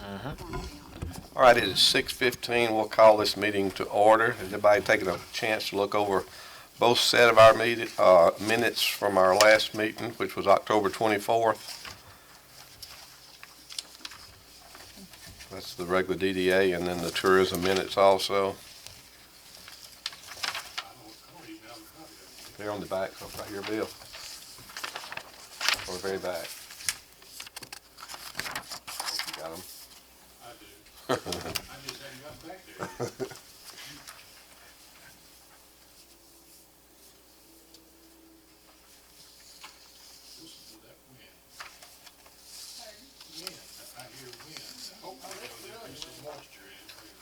All right, it is 6:15. We'll call this meeting to order. Has everybody taken a chance to look over both set of our minutes from our last meeting, which was October 24th? That's the regular DDA, and then the tourism minutes also. They're on the back, so right here, Bill. Or the very back. You got them? I do. I just hadn't got back there yet. Listen to that wind. Wind, I hear wind. Oh, there'll be some moisture in here.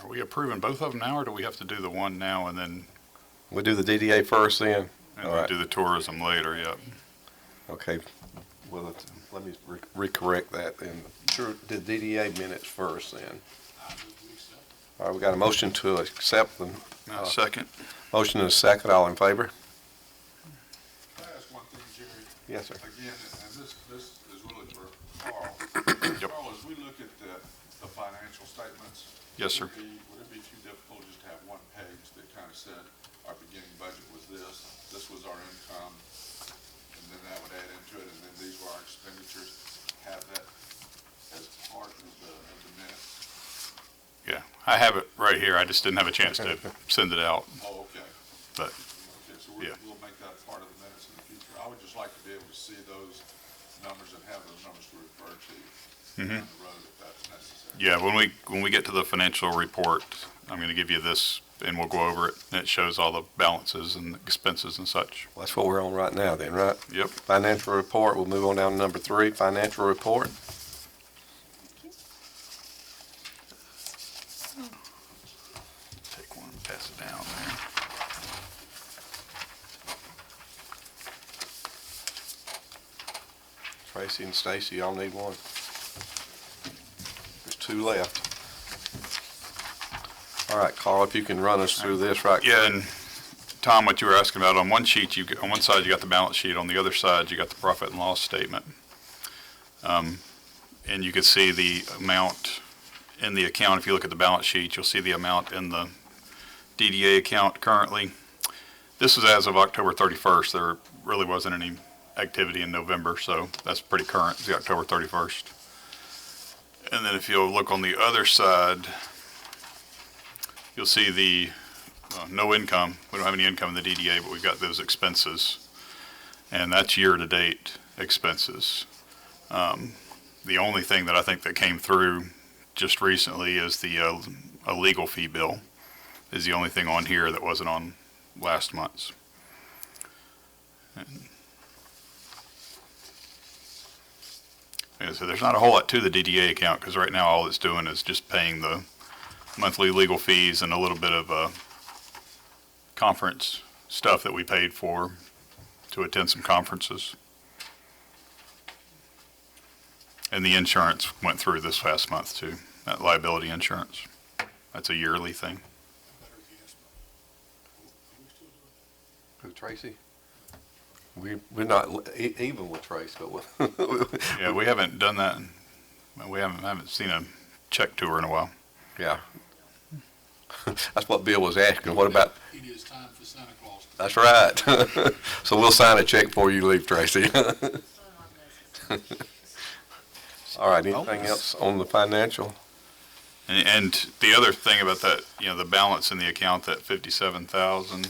Are we approving both of them now, or do we have to do the one now and then We'll do the DDA first then. All right. do the tourism later? Yep. Okay, well, let me recorrect that then. Sure, the DDA minutes first then. I would accept. All right, we got a motion to accept them. Second. Motion and a second, all in favor? Can I ask one thing, Jerry? Yes, sir. Again, and this is really for Carl. Yep. Carl, as we look at the financial statements. Yes, sir. Would it be too difficult just to have one page that kind of said, our beginning budget was this was our income, and then that would add into it, and then these were our expenditures, have that as part of the minutes? Yeah, I have it right here. I just didn't have a chance to send it out, Oh, okay. but Okay, so Yeah. we'll make that a part of the minutes in the future. I would just like to be able to see those numbers and have those numbers to refer to down the road if that's necessary. yeah, when we get to the financial report, I'm going to give you this and we'll go over it. And it shows all the balances and expenses and such. Well, that's what we're on right now then, right? Yep. Financial report, we'll move on down to number 3, financial report. Take one and pass it down there. Tracy and Stacy, y'all need one. There's 2 left. All right, Carl, if you can run us through this right quick. Yeah, and Tom, what you were asking about, on one sheet, on one side you got the balance sheet, on the other side you got the profit and loss statement. And you can see the amount in the account. If you look at the balance sheet, you'll see the amount in the DDA account currently. This is as of October 31st. There really wasn't any activity in November, so that's pretty current, the October 31st. And then if you'll look on the other side, you'll see the no income. We don't have any income in the DDA, but we've got those expenses. And that's year-to-date expenses. The only thing that I think that came through just recently is the a legal fee bill is the only thing on here that wasn't on last month's. And so there's not a whole lot to the DDA account because right now all it's doing is just paying the monthly legal fees and a little bit of conference stuff that we paid for to attend some conferences. And the insurance went through this past month too, that liability insurance. That's a yearly thing. Better guess, but are we still doing Who, Tracy? We're not even with Tracy, but Yeah, we haven't done that. We haven't seen a check to her in a while. yeah. That's what Bill was asking. What about, that? It is time for Santa Claus. that's right. So we'll sign a check before you leave, Tracy. All right, anything else on the financial? And the other thing about that, the balance in the account, that 57,000,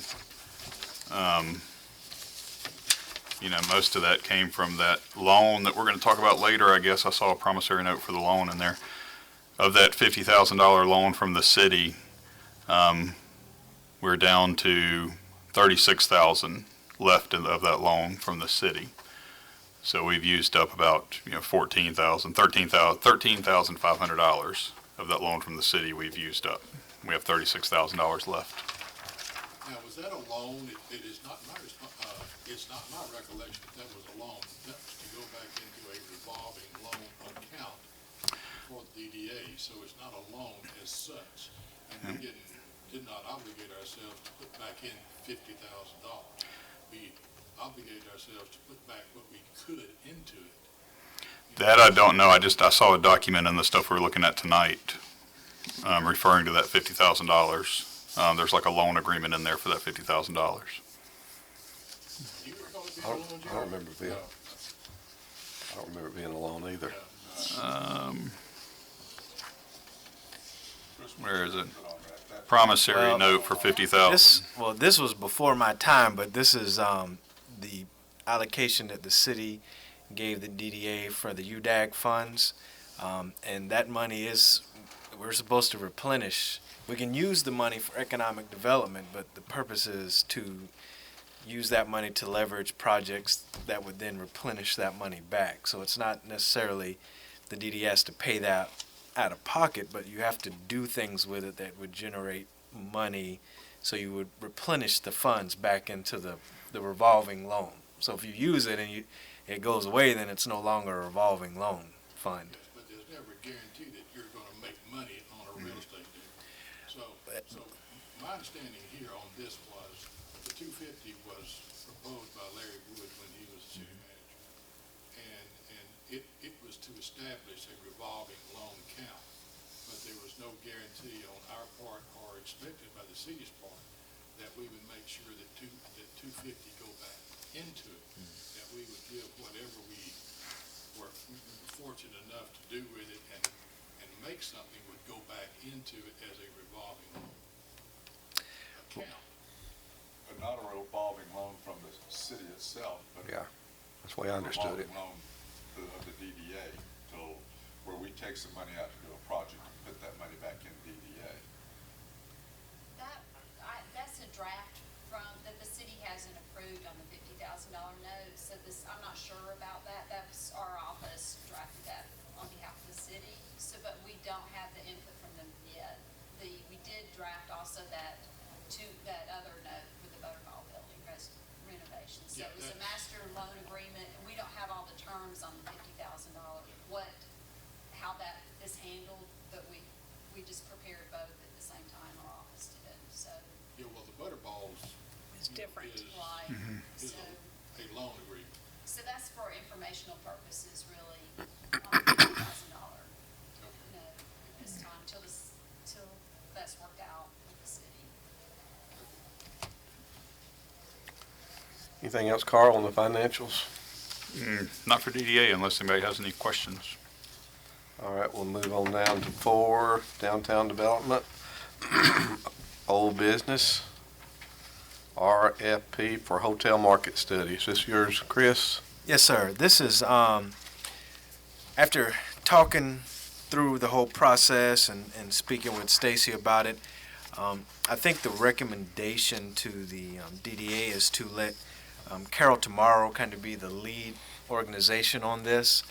most of that came from that loan that we're going to talk about later. I guess I saw a promissory note for the loan in there. Of that $50,000 loan from the city, we're down to 36,000 left of that loan from the city. So we've used up about $13,500 of that loan from the city we've used up. We have $36,000 left. Now, was that a loan? It is not it's not my recollection that was a loan. That was to go back into a revolving loan account for the DDA, so it's not a loan as such. And we did not obligate ourselves to put back in $50,000. We obligated ourselves to put back what we could into it. That I don't know. I saw a document in the stuff we're looking at tonight, referring to that $50,000. There's like a loan agreement in there for that $50,000. Do you recall it being I a don't, loan, I Jerry? don't remember being, No. I don't remember it being a loan either. Where is it? Put on that Promissory Well, note for $50,000. This was before my time, but this is the allocation that the city gave the DDA for the UDAG funds, and that money we're supposed to replenish. We can use the money for economic development, but the purpose is to use that money to leverage projects that would then replenish that money back. So it's not necessarily the DDA has to pay that out of pocket, but you have to do things with it that would generate money, so you would replenish the funds back into the revolving loan. So if you use it and it goes away, then it's no longer a revolving loan fund. Yes, but there's never a guarantee that you're gonna make money on a real estate deal. So my understanding here on this was, the $250 was proposed by Larry Wood when he was the city manager. And it was to establish a revolving loan account, but there was no guarantee on our part or expected by the city's part that we would make sure that $250 go back into it, that we would give whatever we were fortunate enough to do with it and make something would go back into it as a revolving loan account. But not a revolving loan from the city itself, but Yeah, that's the way I understood it. revolving loan of the DDA, so where we take some money out to do a project and put that money back in DDA. That's a draft that the city hasn't approved on the $50,000 note, so I'm not sure about that. That's our office drafted that on behalf of the city, but we don't have the input from them yet. We did draft also that other note for the Butterball Building renovation. So Yeah, it was a master loan agreement, and we don't have all the terms on the $50,000, how that is handled, but we just prepared both at the same time, our office did, so. Yeah, well, the Butterballs. It's different. Right, Is so, a loan agreement. so that's for informational purposes, really, on the $50,000 Okay. note at this time, till that's worked out with the city. Anything else, Carl, on the financials? Not for DDA unless anybody has any questions. All right, we'll move on down to 4, downtown development. Old business, RFP for hotel market study. Is this yours, Chris? Yes, sir. This is, after talking through the whole process and speaking with Stacy about it, I think the recommendation to the DDA is to let Carol Tomorrow kind of be the lead organization on this.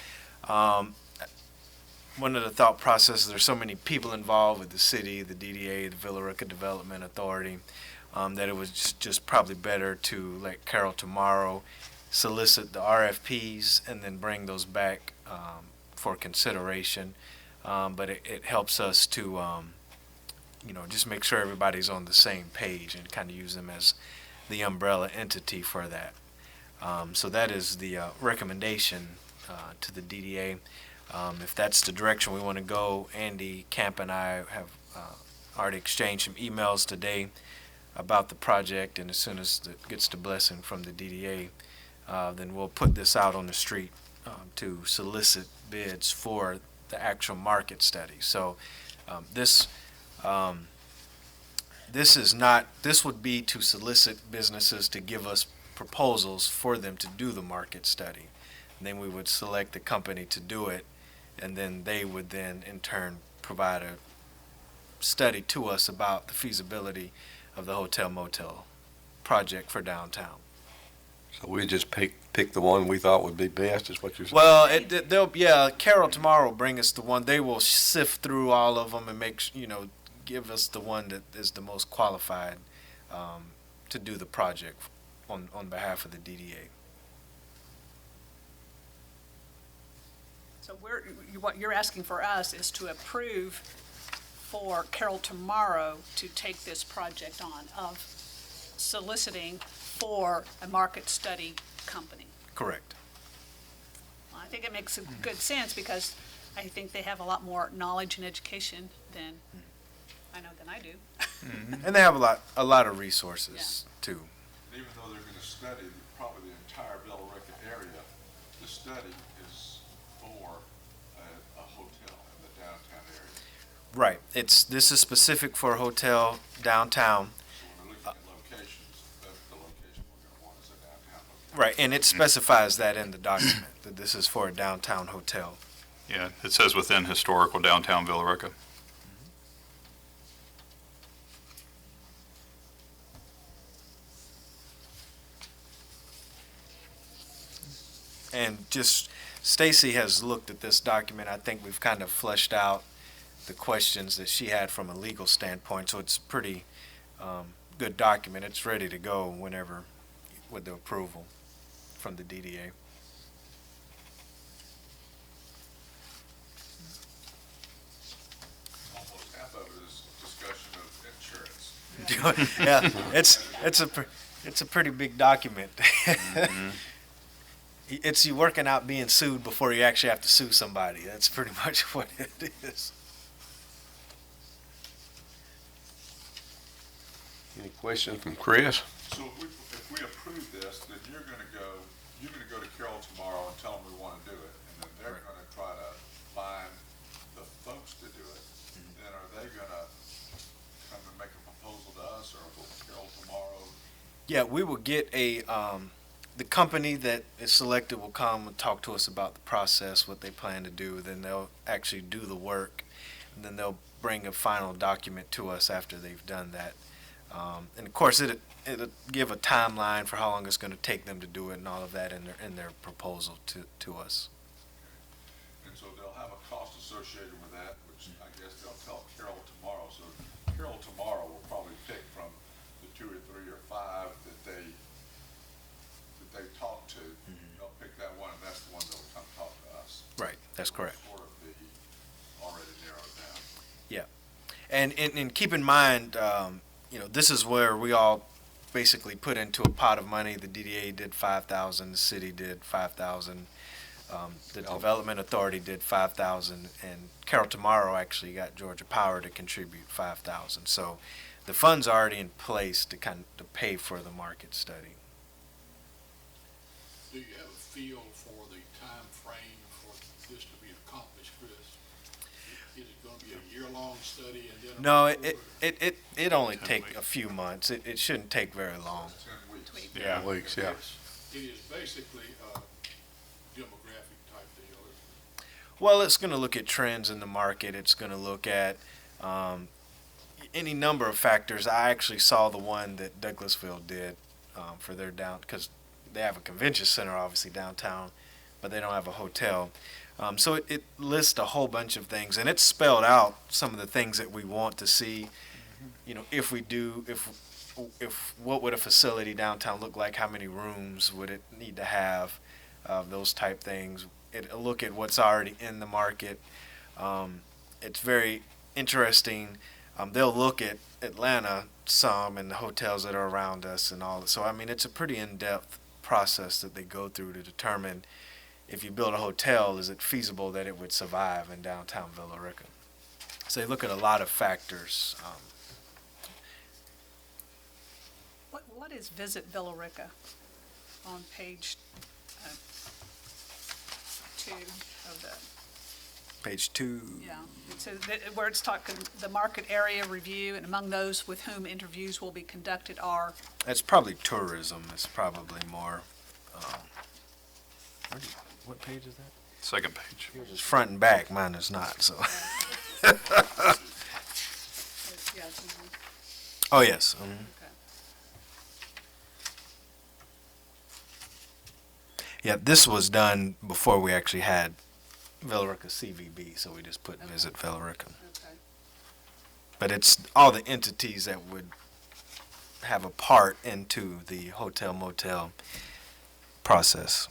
One of the thought processes, there's so many people involved with the city, the DDA, the Villa Rica Development Authority, that it was just probably better to let Carol Tomorrow solicit the RFPs and then bring those back for consideration. But it helps us to, just make sure everybody's on the same page and kind of use them as the umbrella entity for that. So that is the recommendation to the DDA. If that's the direction we want to go, Andy Camp and I have already exchanged some emails today about the project, and as soon as it gets the blessing from the DDA, then we'll put this out on the street to solicit bids for the actual market study. So this would be to solicit businesses to give us proposals for them to do the market study. And then we would select the company to do it, and then they would then in turn provide a study to us about the feasibility of the hotel motel project for downtown. So we just pick the one we thought would be best, is what you're saying? Well, Carol Tomorrow will bring us the one. They will sift through all of them and give us the one that is the most qualified to do the project on behalf of the DDA. So what you're asking for us is to approve for Carroll Tomorrow to take this project on of soliciting for a market study company. Correct. Well, I think it makes good sense because I think they have a lot more knowledge and education than I do. And they have a lot of resources too. And even though they're gonna study probably the entire Billerica area, the study is for a hotel in the downtown area. Right. This is specific for a hotel downtown. So when we're looking at locations, that's the location we're gonna want is a downtown location. Right, and it specifies that in the document, that this is for a downtown hotel. Yeah, it says within historical downtown Villa Rica. And just, Stacy has looked at this document. I think we've kind of fleshed out the questions that she had from a legal standpoint, so it's a pretty good document. It's ready to go whenever, with the approval from the DDA. Almost half of it is discussion of insurance. Yeah, it's a pretty big document. It's you working out being sued before you actually have to sue somebody. That's pretty much what it is. Any questions from Chris? So if we approve this, then you're gonna go to Carroll tomorrow and tell them we wanna do it, and then they're gonna try to find the folks to do it. Then are they gonna come and make a proposal to us, or will Carroll tomorrow? Yeah, we will get the company that is selected will come and talk to us about the process, what they plan to do. Then they'll actually do the work, and then they'll bring a final document to us after they've done that. And of course, it'll give a timeline for how long it's going to take them to do it and all of that in their proposal to us. And so they'll have a cost associated with that, which I guess they'll tell Carroll tomorrow. So Carroll tomorrow will probably pick from the 2 or 3 or 5 that they talk to. They'll pick that one, and that's the one that will come talk to us. Right, that's correct. Sort of be already narrowed down. And keep in mind, this is where we all basically put into a pot of money. The DDA did 5,000, the city did 5,000, the Development Authority did 5,000, and Carroll Tomorrow actually got Georgia Power to contribute 5,000. So the funds are already in place to pay for the market study. Do you have a feel for the time frame for this to be accomplished, Chris? Is it gonna be a year-long study and then? No, it only take a few months. It shouldn't take very long. 10 weeks. Yeah. Weeks, yeah. It is basically a demographic type deal, isn't it? Well, it's going to look at trends in the market. It's going to look at any number of factors. I actually saw the one that Douglasville did for their because they have a convention center, obviously, downtown, but they don't have a hotel. So it lists a whole bunch of things, and it's spelled out some of the things that we want to see. If what would a facility downtown look like? How many rooms would it need to have? Those type things. It'll look at what's already in the market. It's very interesting. They'll look at Atlanta some and the hotels that are around us and all. So, it's a pretty in-depth process that they go through to determine if you build a hotel, is it feasible that it would survive in downtown Villa Rica? So they look at a lot of factors. What is Visit Villa Rica on page 2 of the, Page 2. yeah, it says where it's talking, the market area review, and among those with whom interviews will be conducted are, That's probably tourism. It's probably more. What page is that? Second page. It's front and back. Mine is not. So. yeah, Oh yes. okay. Yeah, this was done before we actually had Villa Rica CVB, so we just put Visit Villa Rica. Okay. But it's all the entities that would have a part into the hotel motel process.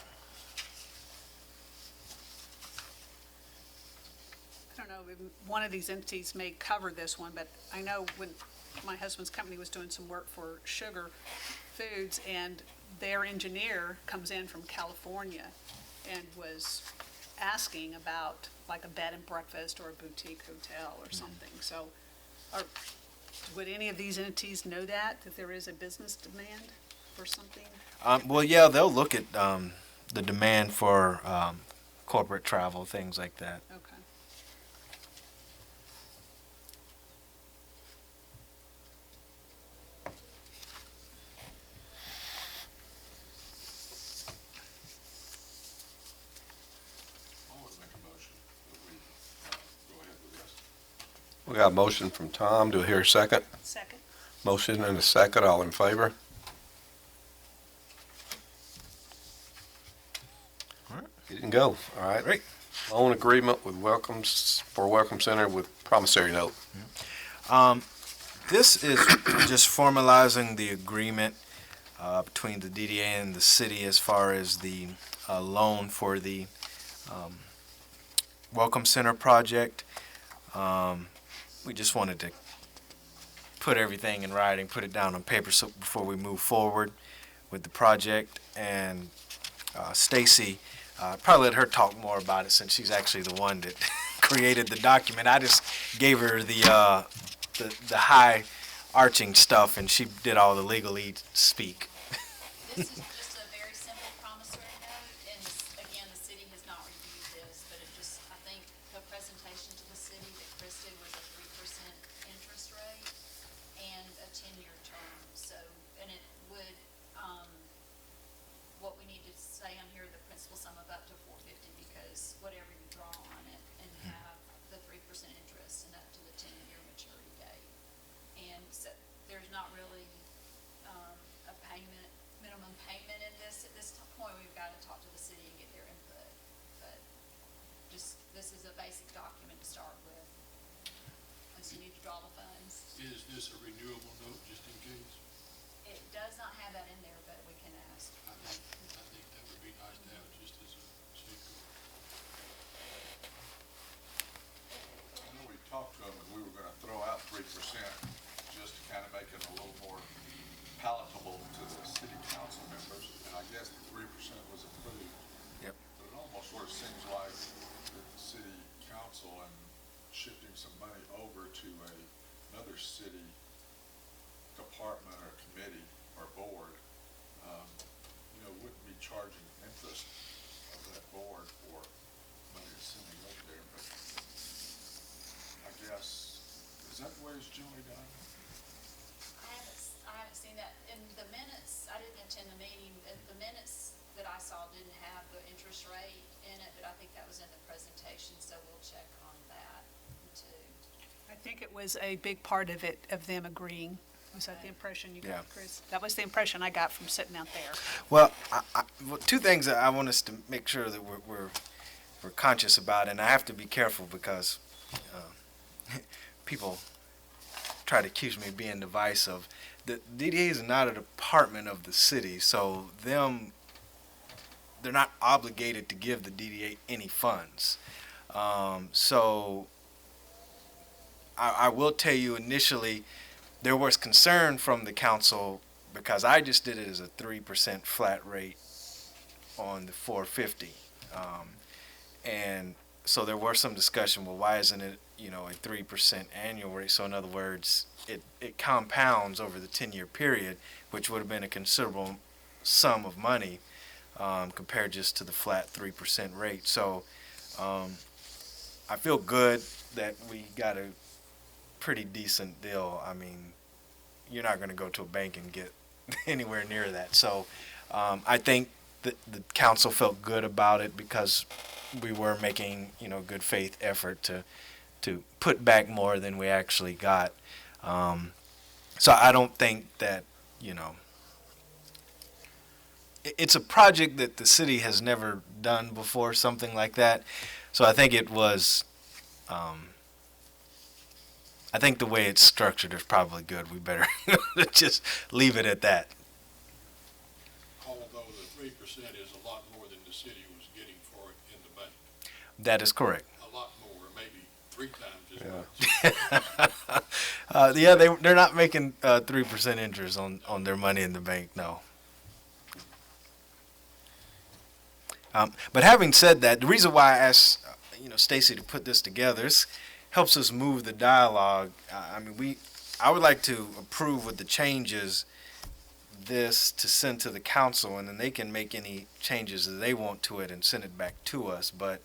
I don't know, one of these entities may cover this one, but I know when my husband's company was doing some work for Sugar Foods, and their engineer comes in from California and was asking about like a bed and breakfast or a boutique hotel or something. So, would any of these entities know that there is a business demand for something? Well, yeah, they'll look at the demand for corporate travel, things like that. Okay. I would make a motion that we go ahead with this. We got a motion from Tom. Do I hear a second? Second. Motion and a second. All in favor? All right. You can go. All right. Great. Loan agreement with Welcome Center with promissory note. This is just formalizing the agreement between the DDA and the city as far as the loan for the Welcome Center project. We just wanted to put everything in writing, put it down on paper so before we move forward with the project. And Stacy, probably let her talk more about it since she's actually the one that created the document. I just gave her the high arching stuff, and she did all the legalese speak. This is just a very simple promissory note, and again, the city has not reviewed this, but it just, I think the presentation to the city that Chris did was a 3% interest rate and a 10-year term, so, and it would, what we need to say on here, the principal sum of up to $450, because whatever you draw on it and have the 3% interest and up to the 10-year maturity date. And so there's not really a payment, minimum payment in this. At this point, we've got to talk to the city and get their input. But just, this is a basic document to start with. Unless you need to draw the funds. Is this a renewable note, just in case? It does not have that in there, but we can ask. I think that would be nice to have just as a safeguard. I know we talked to them and we were gonna throw out 3% just to kind of make it a little more palatable to the city council members. And I guess the 3% was approved. Yep. But it almost sort of seems like that the city council and shifting some money over to another city department or committee or board, wouldn't be charging interest of that board for money that's sending over there, but I guess, is that the way it's generally done? I haven't seen that. In the minutes, I didn't attend the meeting, but the minutes that I saw didn't have the interest rate in it, but I think that was in the presentation, so we'll check on that too. I think it was a big part of it, of them agreeing. Was that the impression you Yeah. got, Chris? That was the impression I got from sitting out there. Well, well, two things that I want us to make sure that we're conscious about, and I have to be careful because people try to accuse me of being divisive. The DDA is not a department of the city, so they're not obligated to give the DDA any funds. So I will tell you initially, there was concern from the council because I just did it as a 3% flat rate on the 450. And so there was some discussion, well, why isn't it, a 3% annual rate? So in other words, it compounds over the 10-year period, which would have been a considerable sum of money compared just to the flat 3% rate. So I feel good that we got a pretty decent deal. I mean, you're not going to go to a bank and get anywhere near that. So I think that the council felt good about it because we were making, good faith effort to put back more than we actually got. So I don't think that, it's a project that the city has never done before, something like that. So I think it was, I think the way it's structured is probably good. We better just leave it at that. Although the 3% is a lot more than the city was getting for it in the bank. That is correct. A lot more, maybe 3 times as much. Yeah, they're not making 3% interest on their money in the bank, no. But having said that, the reason why I asked Stacy to put this together is helps us move the dialogue. I would like to approve with the changes this to send to the council, and then they can make any changes that they want to it and send it back to us. But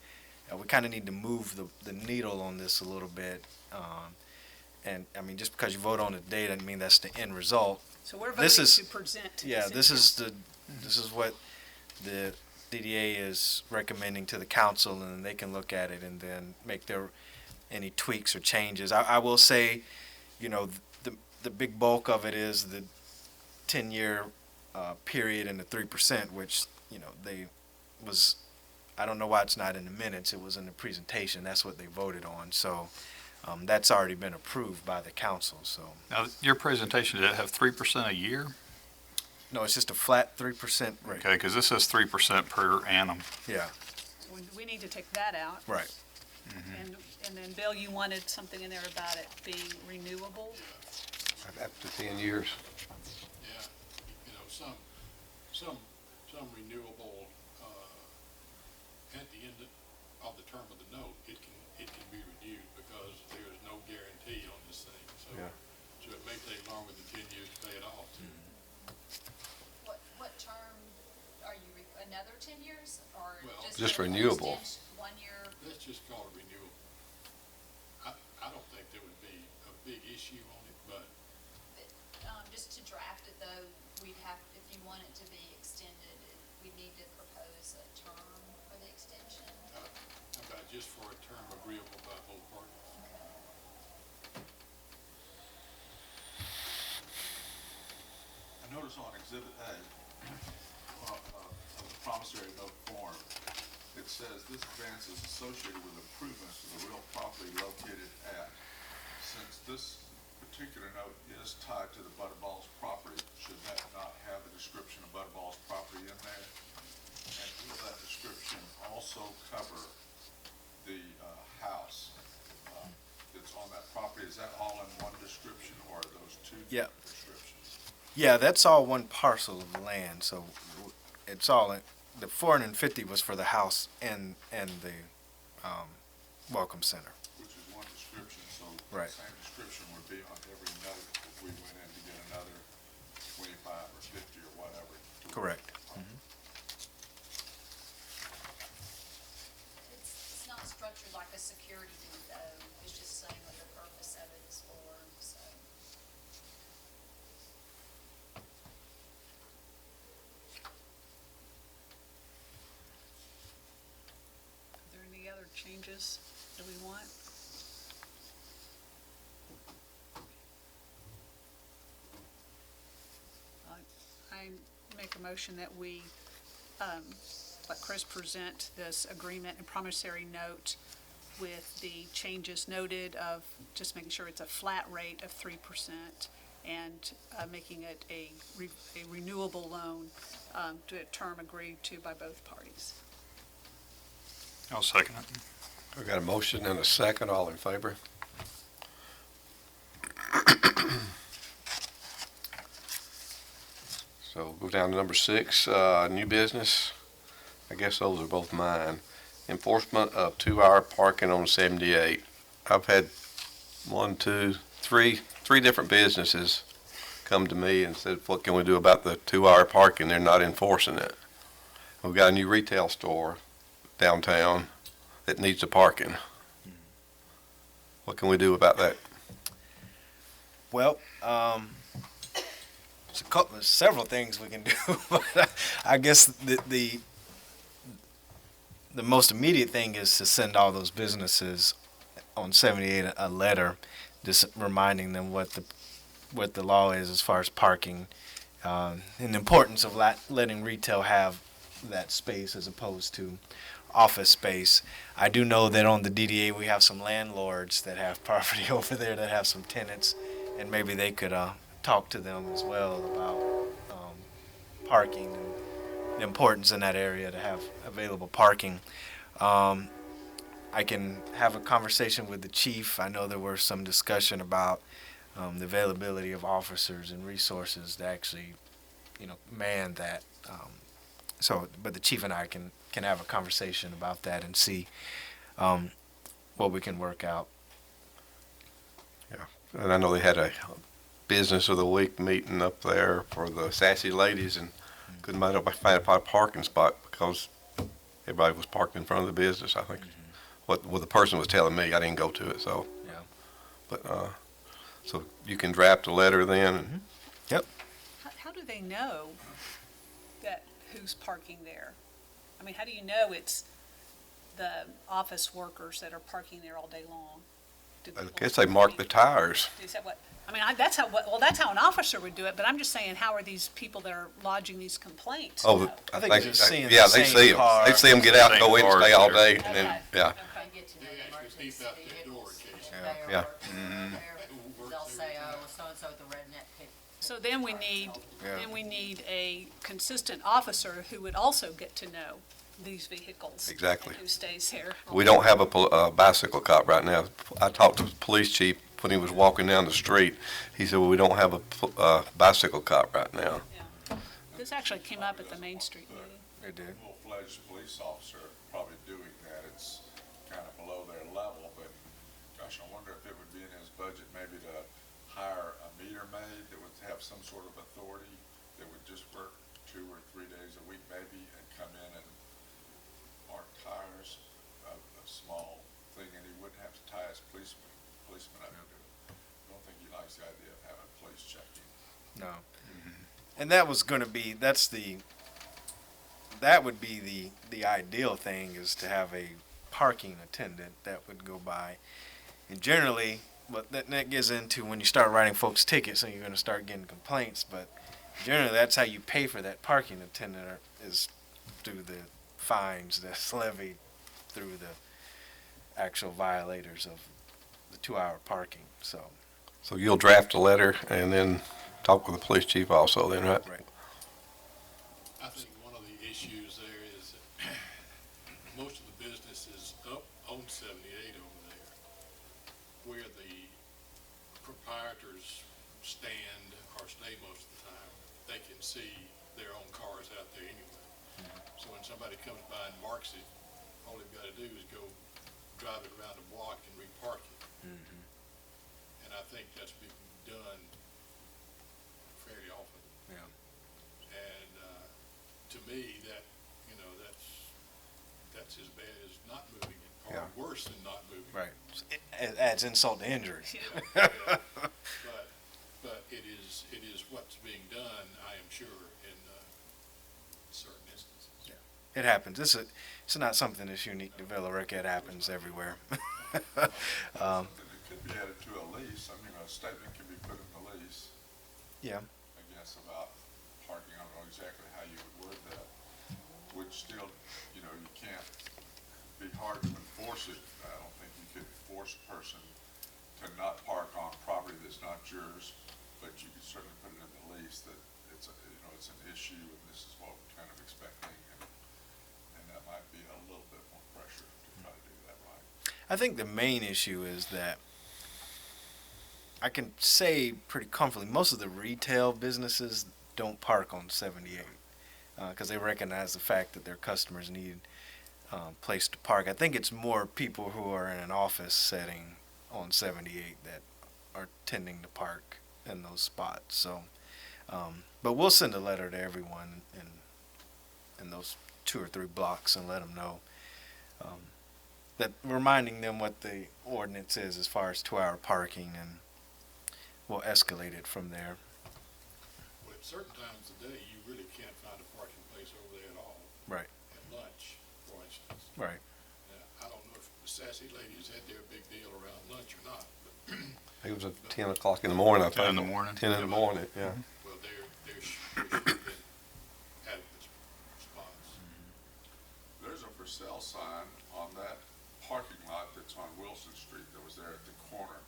we kind of need to move the needle on this a little bit. And just because you vote on it today doesn't mean that's the end result. So we're This voting is- to present to the Yeah, city this council. is what the DDA is recommending to the council, and then they can look at it and then make any tweaks or changes. I will say, the big bulk of it is the 10-year period and the 3%, which, I don't know why it's not in the minutes. It was in the presentation. That's what they voted on. So that's already been approved by the council. So, Now, your presentation, did it have 3% a year? no, it's just a flat 3% rate. Okay, because this says 3% per annum. Yeah, We need to take that out. right. And then, Bill, you wanted something in there about it being renewable? Up to 10 years. Yeah, some renewable, at the end of the term of the note, it can be renewed because there is no guarantee on this thing. Yeah. So it may take longer than 10 years to pay it off. What term are you, another 10 years or Well, Just an renewable. extension, 1 year? Let's just call it renewal. I don't think there would be a big issue on it, but Just to draft it though, we'd have, if you want it to be extended, we need to propose a term for the extension. how about just for a term agreeable by both parties? I notice on Exhibit A, of the promissory note form, it says this advance is associated with improvements to the real property located at. Since this particular note is tied to the Butterball's property, should that not have a description of Butterball's property in there? And will that description also cover the house that's on that property? Is that all in one description, or are those two Yeah. different descriptions? Yeah, that's all one parcel of land, so it's all, the 450 was for the house and the Welcome Center. Which is one description, so Right. the same description would be on every note if we went in to get another 25 or 50 or whatever. Correct. It's not structured like a security deed though, it's just saying what the purpose of it is for, so. Are there any other changes that we want? I make a motion that we let Chris present this agreement and promissory note with the changes noted of just making sure it's a flat rate of 3% and making it a renewable loan to a term agreed to by both parties. I'll second it. We got a motion and a second. All in favor? So go down to number 6, new business. I guess those are both mine. Enforcement of 2-hour parking on 78. I've had 3 different businesses come to me and said, what can we do about the 2-hour parking? They're not enforcing it. We've got a new retail store downtown that needs the parking. What can we do about that? Well, there's several things we can do, but I guess the most immediate thing is to send all those businesses on 78 a letter, just reminding them what the law is as far as parking, and the importance of letting retail have that space as opposed to office space. I do know that on the DDA, we have some landlords that have property over there that have some tenants, and maybe they could talk to them as well about parking and the importance in that area to have available parking. I can have a conversation with the chief. I know there were some discussion about the availability of officers and resources to actually, man that. But the chief and I can have a conversation about that and see what we can work out. And I know they had a business of the week meeting up there for the sassy ladies and couldn't find a parking spot because everybody was parked in front of the business, I think. What the person was telling me, I didn't go to it, so. Yeah. But, so you can draft a letter then and How do they know that who's parking there? I mean, how do you know it's the office workers that are parking there all day long? Do I people- guess they mark the tires. Is that what, I mean, that's how an officer would do it, but I'm just saying, how are these people that are lodging these complaints? Oh, know? I think they're just seeing the yeah, they same see them. car. They see them get out and go in and stay all day and Okay. then, yeah. They get to know They the actually emergency beep out that door vehicles. occasionally. They Yeah. are working there. They'll say, oh, so-and-so at the redneck pit. So then we need a consistent officer who would also get to know these vehicles. Exactly. And who stays here. We don't have a bicycle cop right now. I talked to the police chief when he was walking down the street. He said, well, we don't have a bicycle cop right now. Yeah. This actually came up at the Main Street meeting. They did. Full-fledged police officer probably doing that. It's kind of below their level, but gosh, I wonder if it would be in his budget maybe to hire a meter maid that would have some sort of authority that would just work 2 or 3 days a week maybe and come in and mark tires, a small thing, and he wouldn't have to tie his policeman up to it. I don't think he likes the idea of having police checking. No. And that was going to be, that would be the ideal thing, is to have a parking attendant that would go by. And generally, but that gets into when you start writing folks tickets and you're going to start getting complaints, but generally that's how you pay for that parking attendant is through the fines that's levied through the actual violators of the 2-hour parking, so. So you'll draft a letter and then talk with the police chief also then, right? Right. I think one of the issues there is that most of the businesses up on 78 over there, where the proprietors stand or stay most of the time, they can see their own cars out there anyway. So when somebody comes by and marks it, all they've got to do is go drive it around the block and repark it. And I think that's being done fairly often. Yeah. And, to me, that's as bad as not moving it, or Yeah. worse than not moving it. Right. It adds insult to injury. Yeah. But it is what's being done, I am sure, in, certain instances. It happens. It's not something that's unique to Villa Rica. It happens everywhere. Something that could be added to a lease, I mean, a statement can be put in the lease. Yeah. I guess, about parking, I don't know exactly how you would word that, which still, you can't be hard to enforce it. I don't think you could force a person to not park on property that's not yours, but you could certainly put it in the lease that it's an issue and this is what we're kind of expecting, and that might be a little bit more pressure to try to do that right. I think the main issue is that I can say pretty comfortably most of the retail businesses don't park on 78 because they recognize the fact that their customers need a place to park. I think it's more people who are in an office setting on 78 that are tending to park in those spots. So, but we'll send a letter to everyone in those 2 or 3 blocks and let them know. That reminding them what the ordinance is as far as 2-hour parking, and we'll escalate it from there. But at certain times of the day, you really can't find a parking place over there at all. Right. At lunch, for instance. Right. I don't know if the sassy ladies had their big deal around lunch or not, but, It was at 10 o'clock in the morning, I think. 10 in the morning. 10 in the morning, yeah. well, there should have been adequate spots. sale sign on that parking lot that's on Wilson Street that was there at the corner.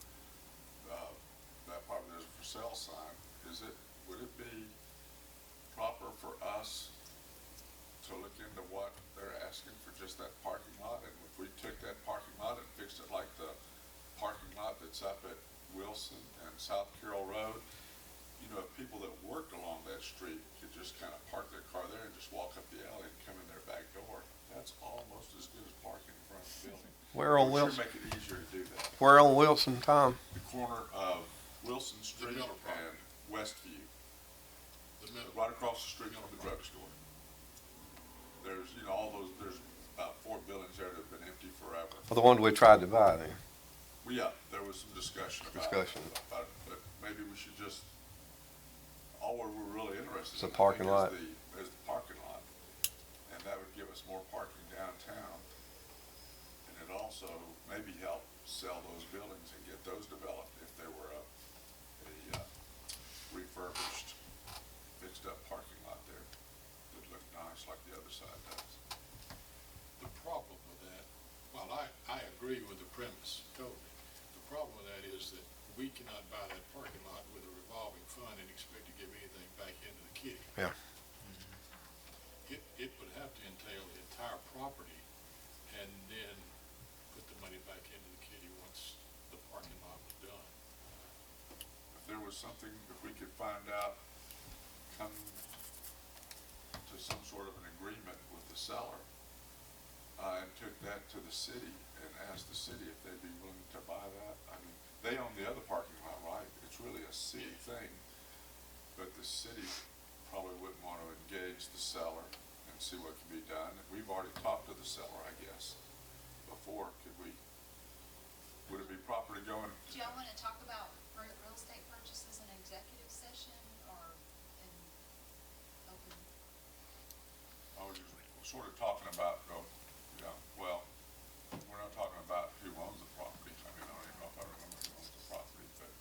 That part, there's a for sale sign. Would it be proper for us to look into what they're asking for just that parking lot? And if we took that parking lot and fixed it like the parking lot that's up at Wilson and South Carroll Road, you know, if people that worked along that street could just kind of park their car there and just walk up the alley and come in their back door, that's almost as good as parking in front of the building. Where on It would Wilson? sure make it easier to do that. Where on Wilson, Tom? The corner of Wilson Street middle part. and Westview, The middle. right across the street from the drugstore. There's, you know, there's about 4 buildings there that have been empty forever. Well, the one we tried to buy then. Well, yeah, there was some discussion about it, but maybe we should just, all we're really interested It's a in, I parking think, lot. is the parking lot. And that would give us more parking downtown. And it also maybe help sell those buildings and get those developed if there were a refurbished, fixed up parking lot there that looked nice like the other side does. The problem with that, well, I agree with the premise totally. The problem with that is that we cannot buy that parking lot with a revolving fund and expect to give anything back into the kitty. Yeah. It would have to entail the entire property and then put the money back into the kitty once the parking lot was done. If there was something, if we could find out, come to some sort of an agreement with the seller, and took that to the city and asked the city if they'd be willing to buy that. I mean, they own the other parking lot, right? It's really a city thing, but the city probably wouldn't want to engage the seller and see what can be done. We've already talked to the seller, I guess, before. Would it be proper to go and Do y'all wanna talk about real estate purchases in executive session or in open? I was just sort of talking about, well, we're not talking about who owns the property. I mean, I don't even know if I remember who owns the property, but,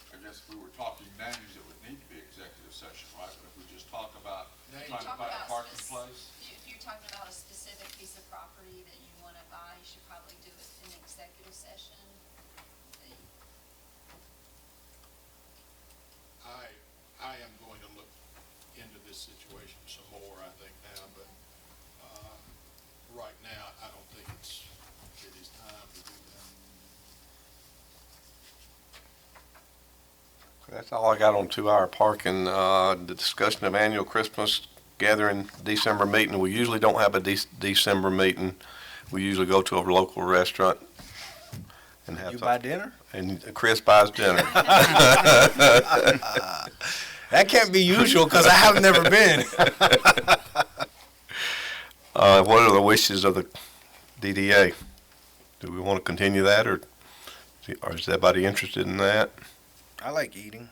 I guess if we were talking names, it would need to be executive session, right? But if we just talk about Names. trying to Talk buy a about parking place, If you're talking about a specific piece of property that you wanna buy, you should probably do it in executive session. I am going to look into this situation some more, I think now, but, right now, I don't think it is time to do that. That's all I got on 2-hour parking. The discussion of annual Christmas gathering December meeting. We usually don't have a December meeting. We usually go to a local restaurant and have You some- buy dinner? and Chris buys dinner. That can't be usual because I have never been. What are the wishes of the DDA? Do we want to continue that, or is everybody interested in that? I like eating.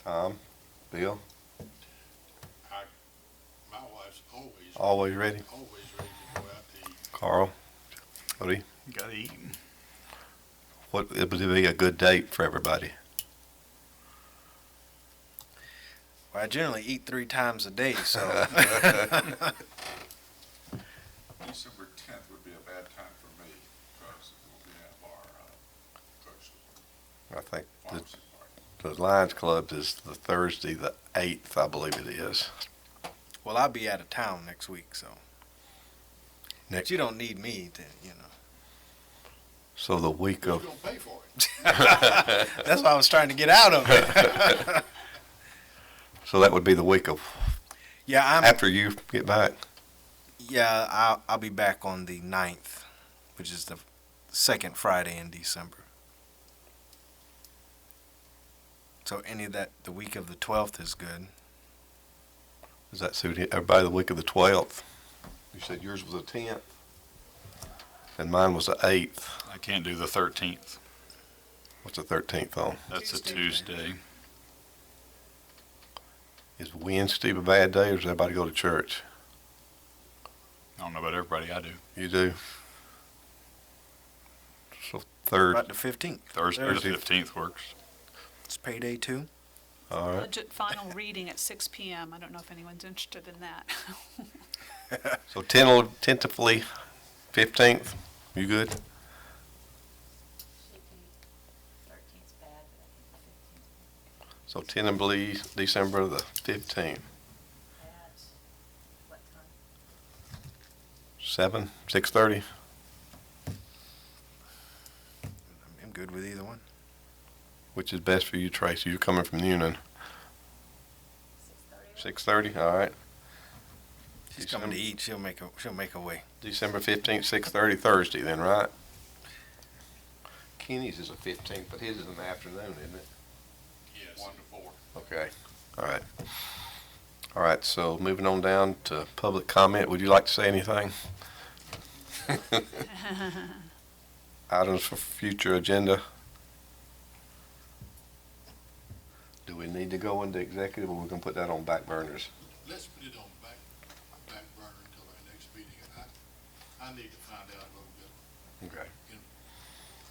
Tom, Bill, My wife's always ready. always ready to go out to eat. Carl, Cody, Gotta eat. what it would be a good date for everybody? Well, I generally eat 3 times a day, so December 10th would be a bad time for me because we have our, I think pharmacy party. the Lions Club is the Thursday, the 8th, I believe it is. well, I'll be out of town next week, so. Next- But you don't need me to, you know. So the week Who's of, gonna pay for it? That's why I was trying to get out of it. so that would be the week of, Yeah, after you get back. I'll be back on the 9th, which is the second Friday in December. So any of that, the week of the 12th is good. Does that suit everybody, the week of the 12th? You said yours was the 10th? And mine was the 8th. I can't do the 13th. What's the 13th on? That's a Tuesday. Tuesday. Is Wednesday a bad day, or does everybody go to church? I don't know about everybody, I do. You do? So third, About the 15th. Thursday, the Thursday. 15th works. It's payday too. All right. Budget final reading at 6 PM. I don't know if anyone's interested in that. So tentatively, 15th, you good? 13th's bad, but I think the 15th's So tentatively, December the 15th, at what time? 6:30? I'm good with either one. Which is best for you, Tracy? You're coming from Union. 6:30? 6:30, all right. She's coming to eat. She'll make a way. December 15th, 6:30, Thursday then, right? Kenny's is the 15th, but his is in the afternoon, isn't it? Yes. 1 to 4. Okay, all right. All right, so moving on down to public comment. Would you like to say anything? Items for future agenda. Do we need to go into executive, or we're gonna put that on back burners? Let's put it on back burner until our next meeting. I need to find out a little bit Okay.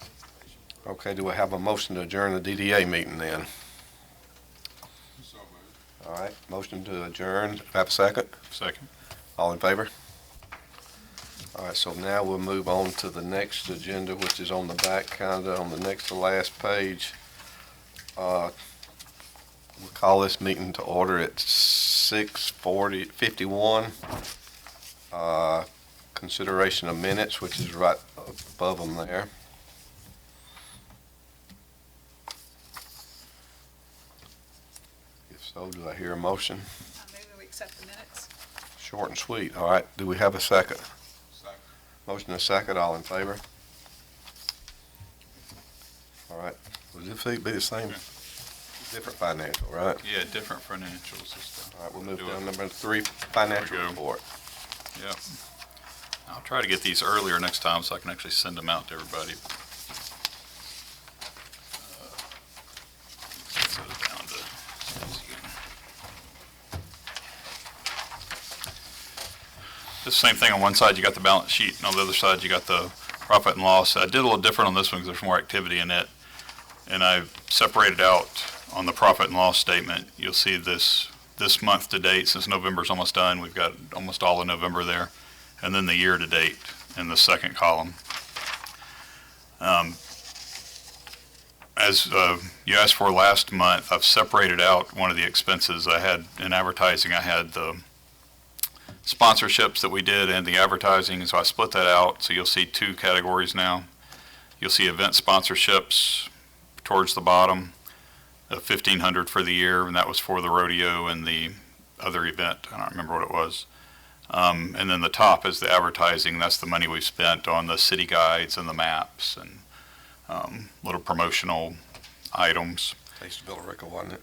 information. Okay, do we have a motion to adjourn the DDA meeting then? So moved. All right, motion to adjourn. Have a second? Second. All in favor? All right, so now we'll move on to the next agenda, which is on the back, kinda on the next to last page. We'll call this meeting to order at 6:51. Consideration of minutes, which is right above them there. If so, do I hear a motion? Maybe we accept the minutes. Short and sweet. All right, do we have a second? Second. Motion and second, all in favor? All right, would it be the same? Different financial, right? Yeah, different financials this time. All right, we'll move Do down it. number 3, financial There we go. report. Yep. I'll try to get these earlier next time so I can actually send them out to everybody. Set it down to- The same thing on one side, you got the balance sheet, and on the other side, you got the profit and loss. I did a little different on this one because there's more activity in it. And I've separated out on the profit and loss statement. You'll see this month to date, since November's almost done, we've got almost all of November there. And then the year to date in the second column. As you asked for last month, I've separated out one of the expenses I had in advertising. I had the sponsorships that we did and the advertising, so I split that out. So you'll see 2 categories now. You'll see event sponsorships towards the bottom, $1,500 for the year, and that was for the rodeo and the other event. I don't remember what it was. And then the top is the advertising. That's the money we've spent on the city guides and the maps and little promotional items. Taste of Villarica, wasn't it?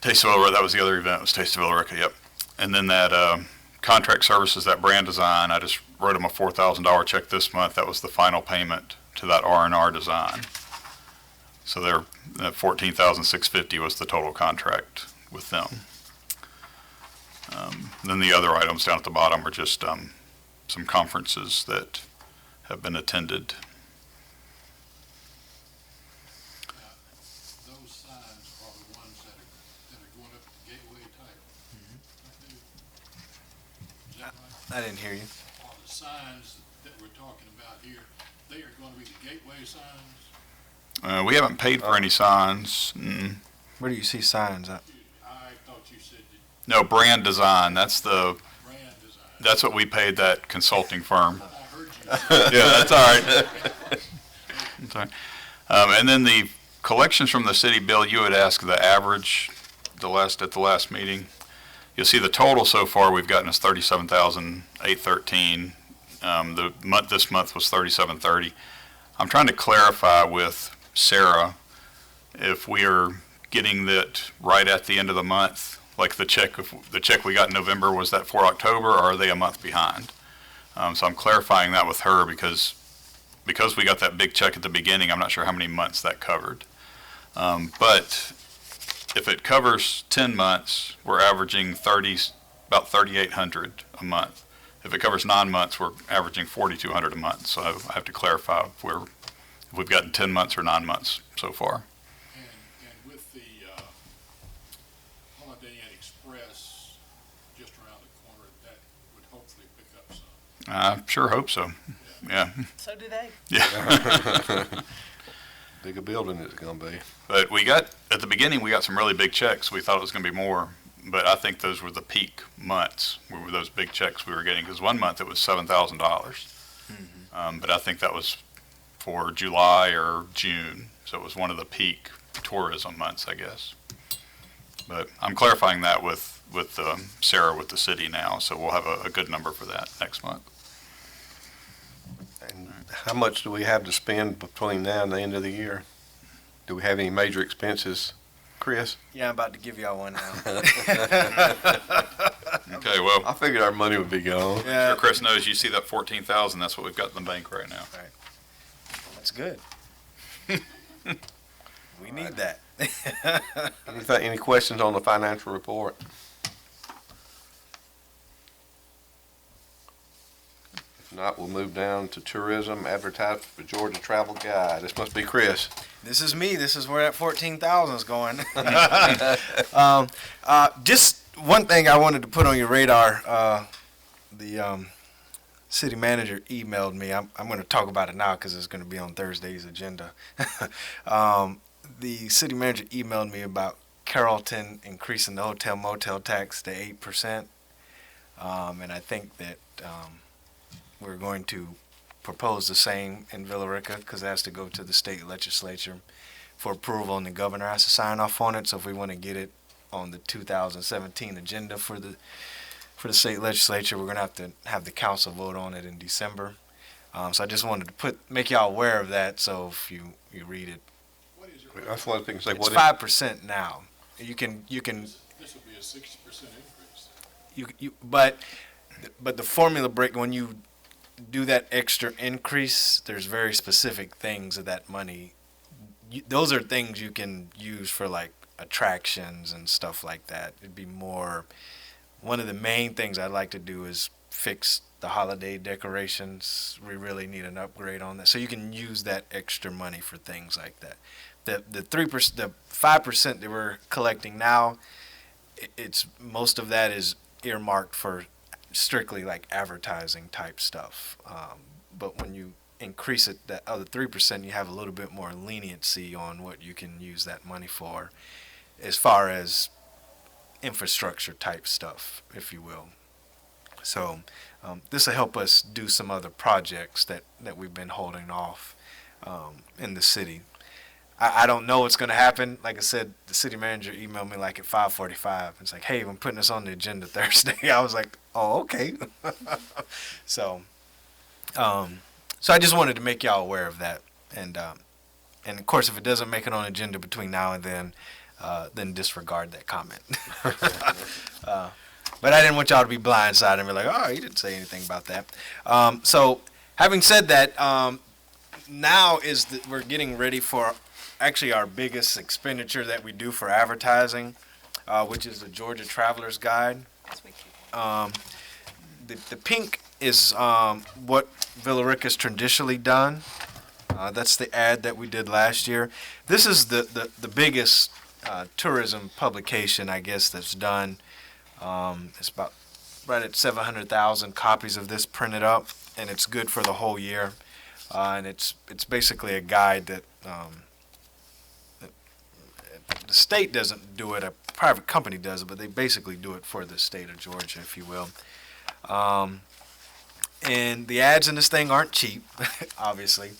Taste of Villarica, that was the other event, was Taste of Villarica, yep. And then that contract services, that brand design, I just wrote them a $4,000 check this month. That was the final payment to that R&R design. So that $14,650 was the total contract with them. Then the other items down at the bottom are just some conferences that have been attended. Those signs are the ones that are going up the gateway type. Is that right? I didn't hear you. Are the signs that we're talking about here, they are going to be the gateway signs? We haven't paid for any signs. Where do you see signs at? I thought you said that No, brand design, that's brand design. that's what we paid that consulting firm. I heard you say Yeah, that's all right. That's all right. And then the collections from the city bill, you had asked the average at the last meeting. You'll see the total so far we've gotten is $37,813. This month was $3730. I'm trying to clarify with Sarah if we are getting that right at the end of the month, like the check we got in November, was that for October, or are they a month behind? So I'm clarifying that with her because we got that big check at the beginning, I'm not sure how many months that covered. But if it covers 10 months, we're averaging about 3,800 a month. If it covers 9 months, we're averaging 4,200 a month. So I have to clarify if we've gotten 10 months or 9 months so far. And with the Holiday Inn Express just around the corner, that would hopefully pick up some. I sure hope so. Yeah. So do they. Big a building it's gonna be. But at the beginning, we got some really big checks. We thought it was going to be more, but I think those were the peak months, were those big checks we were getting. Because one month it was $7,000. But I think that was for July or June. So it was one of the peak tourism months, I guess. But I'm clarifying that with Sarah with the city now, so we'll have a good number for that next month. And how much do we have to spend between now and the end of the year? Do we have any major expenses, Chris? Yeah, I'm about to give y'all one now. Okay, well, I figured our money would be gone. sure Chris knows, you see that 14,000, that's what we've got in the bank right now. That's good. We need that. Any questions on the financial report? If not, we'll move down to tourism, advertisement for Georgia Travel Guide. This must be Chris. This is me. This is where that 14,000 is going. Just one thing I wanted to put on your radar. The city manager emailed me. I'm going to talk about it now because it's going to be on Thursday's agenda. The city manager emailed me about Carrollton increasing the hotel motel tax to 8%. And I think that we're going to propose the same in Villa Rica because it has to go to the state legislature for approval, and the governor has to sign off on it. So if we want to get it on the 2017 agenda for the state legislature, we're going to have the council vote on it in December. So I just wanted to make y'all aware of that. So if you read it, What is it? That's one thing. Say it's what? 5% now. You can This will be a 60% increase. but the formula break, when you do that extra increase, there's very specific things of that money. Those are things you can use for like attractions and stuff like that. It'd be more, one of the main things I'd like to do is fix the holiday decorations. We really need an upgrade on that. So you can use that extra money for things like that. The 3%, the 5% that we're collecting now, it's most of that is earmarked for strictly like advertising type stuff. But when you increase it, that other 3%, you have a little bit more leniency on what you can use that money for, as far as infrastructure type stuff, if you will. So this will help us do some other projects that we've been holding off in the city. I don't know what's going to happen. Like I said, the city manager emailed me like at 5:45. It's like, hey, I'm putting this on the agenda Thursday. I was like, oh, okay. So I just wanted to make y'all aware of that. And of course, if it doesn't make it on the agenda between now and then disregard that comment. But I didn't want y'all to be blindsided and be like, oh, you didn't say anything about that. So having said that, now we're getting ready for actually our biggest expenditure that we do for advertising, which is the Georgia Traveler's Guide. The pink is what Villa Rica's traditionally done. That's the ad that we did last year. This is the biggest tourism publication, I guess, that's done. It's about right at 700,000 copies of this printed up, and it's good for the whole year. And it's basically a guide that the state doesn't do it, a private company does it, but they basically do it for the state of Georgia, if you will. And the ads in this thing aren't cheap, obviously.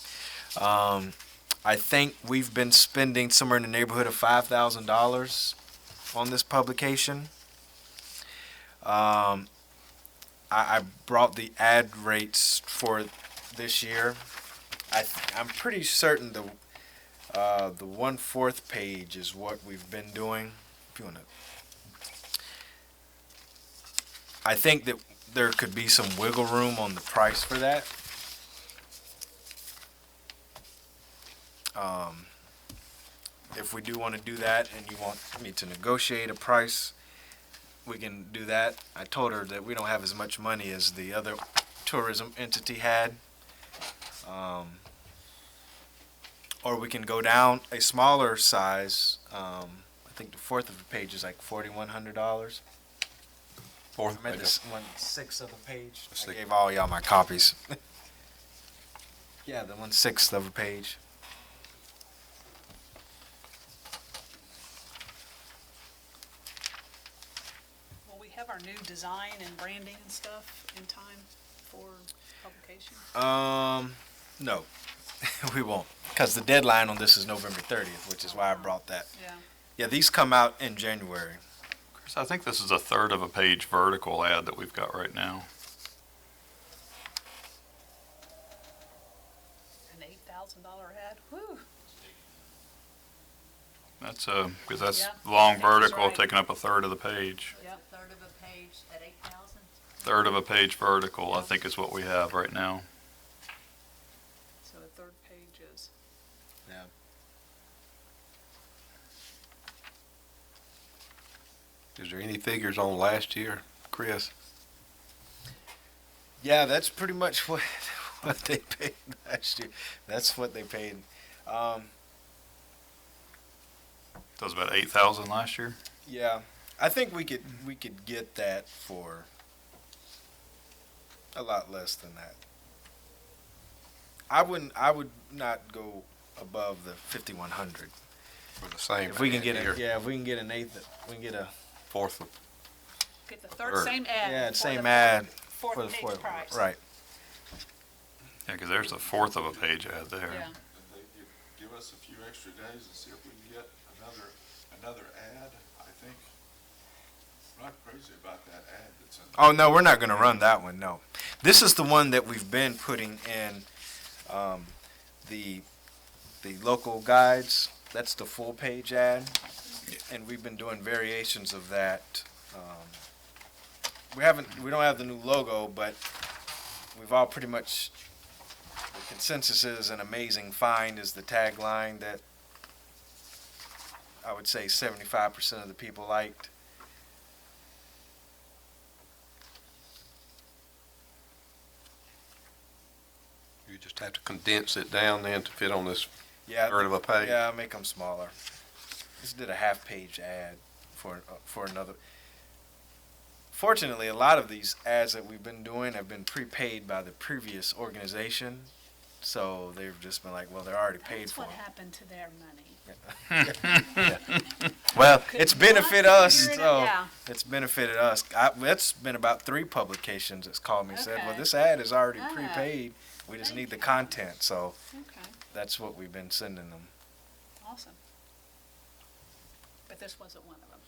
I think we've been spending somewhere in the neighborhood of $5,000 on this publication. I brought the ad rates for this year. I'm pretty certain the 1/4 page is what we've been doing. If you want to, I think that there could be some wiggle room on the price for that. If we do want to do that, and you want me to negotiate a price, we can do that. I told her that we don't have as much money as the other tourism entity had. Or we can go down a smaller size. I think the fourth of the page is like $4,100. Fourth I meant page. this 1/6 of a page. I Six. gave all y'all my copies. Yeah, the 1/6 of a page. Will we have our new design and branding and stuff in time for publication? No, we won't, because the deadline on this is November 30th, which is why I brought that. Yeah. Yeah, these come out in January. Chris, I think this is a third of a page vertical ad that we've got right now. An $8,000 ad, whew. That's, because that's Yeah, I long think he's vertical, right. taking up a third of the page. Yep. Third of a page at 8,000? Third of a page vertical, I think is what we have right now. So the third page is, Is there any figures on last year, Chris? Yeah, that's pretty much what they paid last year. That's what they paid. That was about 8,000 last year. Yeah, I think we could get that for a lot less than that. I would not go above the 5,100. For the same. If we can ad get here. it, yeah, if we can get an eighth, we can get a, Fourth of, get the third, Third. same ad. yeah, for same the ad for Fourth the page fourth, price. right. Yeah, because there's a fourth of a page ad there. Yeah. And they give us a few extra days and see if we can get another ad, I think. I'm not crazy about that ad that's in. Oh, no, we're not gonna run that one, no. This is the one that we've been putting in, the local guides. That's the full page ad. And we've been doing variations of that. We don't have the new logo, but we've all pretty much, the consensus is an amazing find is the tagline that I would say 75% of the people liked. you just have to condense it down then to fit on this Yeah, third of a page. yeah, make them smaller. Just did a half-page ad for another. Fortunately, a lot of these ads that we've been doing have been prepaid by the previous organization, so they've just been like, well, they're already paid That's for what 'em. happened to their money. Well, Could it's not benefit us, figure it so out. Yeah. it's benefited us. It's been about 3 publications that's called me and said, well, Okay. this ad is already Ah. prepaid. We just Thank need the you. content, so Okay, that's what we've been sending them. awesome. But this wasn't one of them.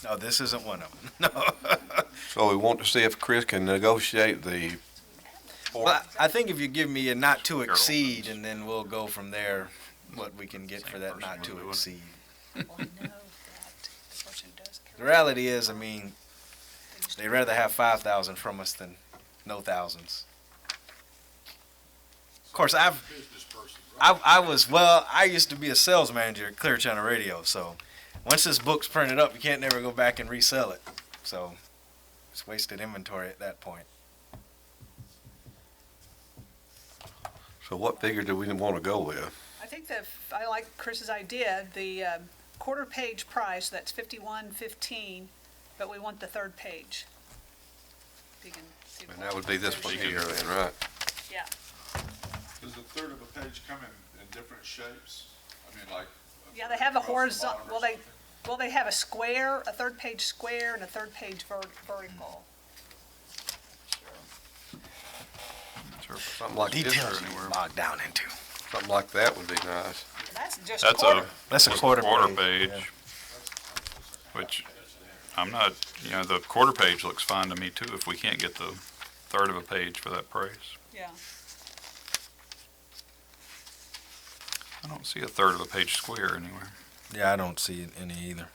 No, this isn't one of them. No. So we want to see if Chris can negotiate the Well, I think if you give me a not to exceed, and then we'll go from there, what we can get for Same that person not will do to it. exceed. Well, I know that the person who does The reality is, I mean, used to they'd rather have 5,000 from us than no thousands. Of course, Business person, right? I used to be a sales manager at Clear Channel Radio, so once this book's printed up, you can't never go back and resell it. So it's wasted inventory at that point. So what figure do we want to go with? I think that, I like Chris's idea, the quarter page price, that's $51.15, but we want the third page. If you can see And that would be this one here then, right? Yeah, Does a third of a page come in different shapes? I mean, like. yeah, they have a across the horizontal, bottom or well, something? they have a square, a third page square, and a third page vertical. Sure. Something like this Details or you anywhere. bogged down into. Something like that would be nice. That's just That's quarter. That's a Just quarter page, page, yeah. which I'm not, the quarter page looks fine to me too, if we can't get the third of a page for that price. Yeah, I don't see a third of a page square anywhere. Yeah, I don't see any either.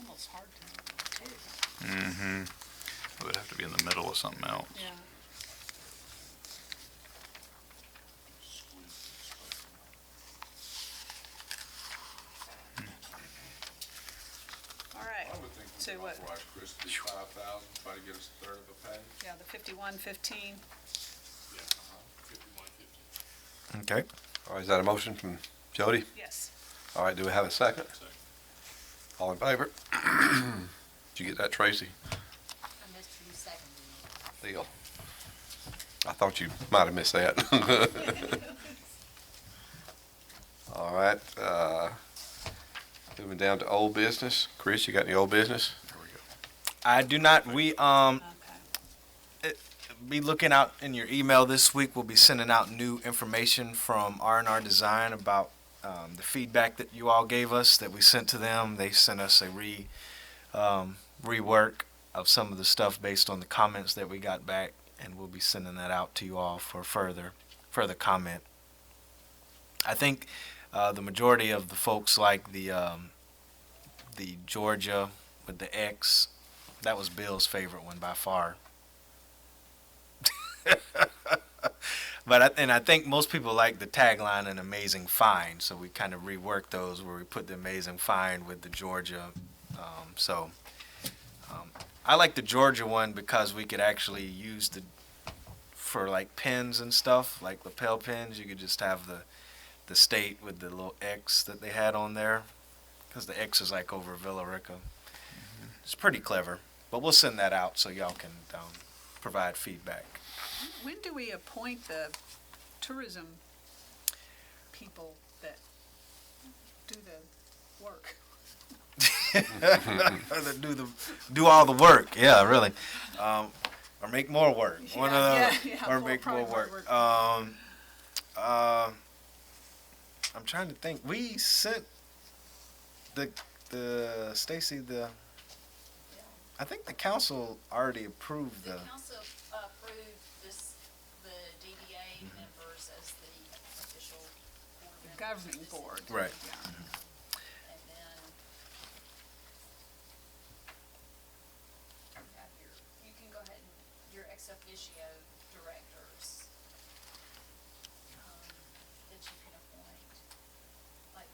almost hard to do, too. Mm-hmm. It would have to be in the middle of something else. Yeah. All right, I would think we So could what? authorize Chris to do 5,000, try to get us a third of a page. yeah, the 51.15. Yeah, 51.50. Okay. All right, is that a motion from Jody? Yes. All right, do we have a second? Second. All in favor? Did you get that, Tracy? I missed you seconding. Deal. I thought you might have missed that. All right, moving down to old business. Chris, you got any old business? I do not. We Okay. be looking out in your email this week. We'll be sending out new information from R&R Design about the feedback that you all gave us that we sent to them. They sent us a rework of some of the stuff based on the comments that we got back, and we'll be sending that out to you all for further comment. I think the majority of the folks like the Georgia with the X. That was Bill's favorite one by far. But I think most people like the tagline "An Amazing Find," so we kind of reworked those where we put the amazing find with the Georgia. I like the Georgia one because we could actually use for like pins and stuff, like lapel pins. You could just have the state with the little X that they had on there, because the X is like over Villa Rica. It's pretty clever, but we'll send that out so y'all can provide feedback. When do we appoint the tourism people that do the work? do all the work, yeah, really, or make more work. One of Yeah, those, yeah, or more- make more probably more work. work. I'm trying to think. We sent the Stacy the. I think the council already approved The the. council approved the DDA members as the official board members. of Governing this board. entity. Right. And then you have you can go ahead and your ex officio directors that you can appoint, like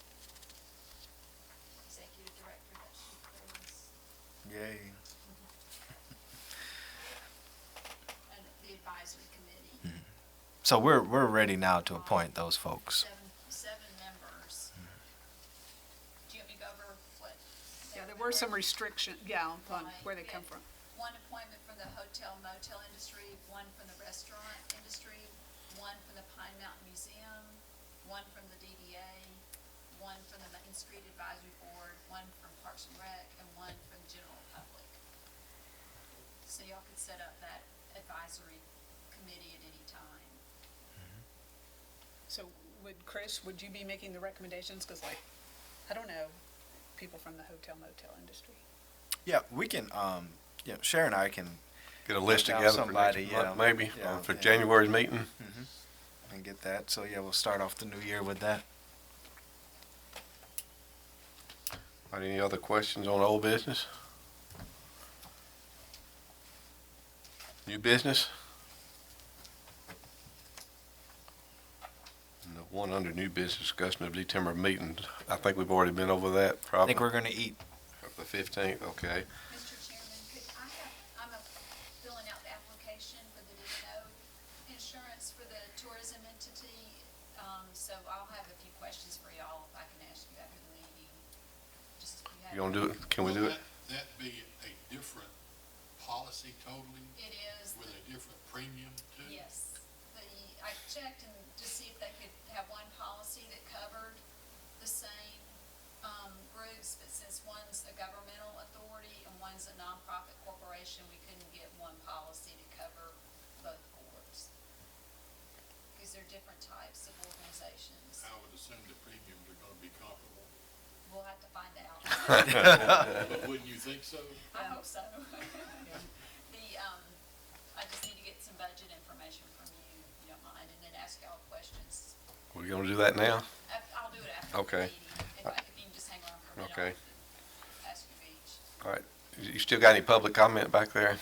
executive director, that she Chris, Yay. and the advisory committee. So we're ready now to appoint those folks. Seven members. Do you want me to go over what? Yeah, there were some restrictions, on where they come from. One appointment from the hotel motel industry, one from the restaurant industry, one from the Pine Mountain Museum, one from the DDA, one from the Main Street Advisory Board, one from Parks and Rec, and one from the general public. So y'all could set up that advisory committee at any time. So Chris, would you be making the recommendations? Because I don't know, people from the hotel motel industry. Yeah, we can. Sharon and I can Get a list Down together for somebody, next month, yeah. maybe, Yeah, for yeah. January's meeting. and get that. So yeah, we'll start off the new year with that. Are there any other questions on old business? New business? And the one under new business, discussion of December meetings. I think we've already been over that, I probably. think we're gonna eat. The 15th, okay. Mr. Chairman, I'm filling out the application for the D&O insurance for the tourism entity, so I'll have a few questions for y'all if I can ask you after the meeting. Just if you have. You gonna do it? Can we do it? That be a different policy totally, It is, with a different premium too? yes. I checked and to see if they could have one policy that covered the same, groups, but since one's a governmental authority and one's a nonprofit corporation, we couldn't get one policy to cover both boards. Because they're different types of organizations. I would assume the premiums are gonna be comparable, We'll have to find out. but wouldn't you think so? I hope so. I just need to get some budget information from you, if you don't mind, and then ask y'all questions. We're gonna do that now? I'll do it after the Okay. meeting, if you can just hang around for a minute. Okay. I'll ask you each. All right. You still got any public comment back there?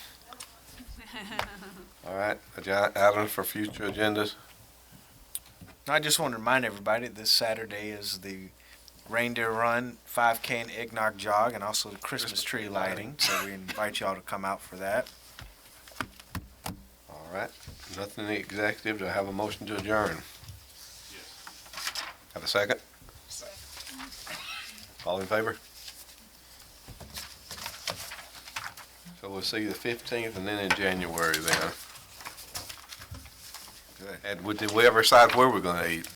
All right. Items for future agendas? I just want to remind everybody this Saturday is the Reindeer Run 5K and Eggnog Jog, and also the Christmas tree lighting. So we invite y'all to come out for that. All right. Nothing in the executive. Do I have a motion to adjourn? Yes. Have a second? All in favor? So we'll see you the 15th and then in January then. And did we ever decide where we're gonna eat?